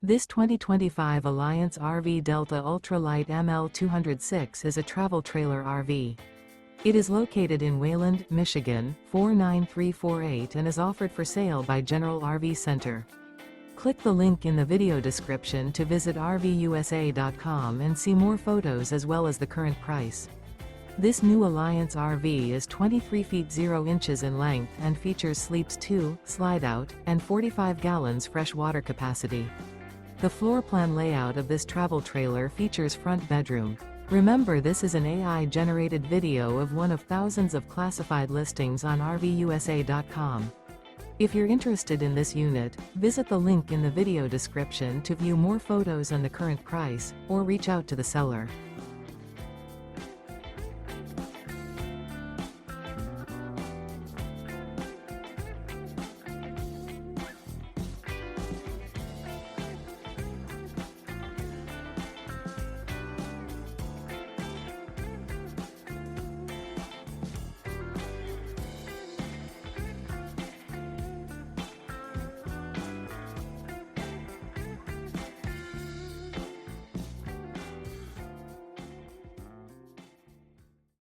This 2025 Alliance RV Delta Ultralight ML206 is a travel trailer RV. It is located in Wayland, Michigan, 49348 and is offered for sale by General RV Center. Click the link in the video description to visit RVUSA.com and see more photos as well as the current price. This new Alliance RV is 23 feet 0 inches in length and features sleeps 2, Slideout, and 45 gallons fresh water capacity. The floor plan layout of this travel trailer features front bedroom. Remember, this is an AI-generated video of one of thousands of classified listings on RVUSA.com. If you're interested in this unit, visit the link in the video description to view more photos and the current price, or reach out to the seller.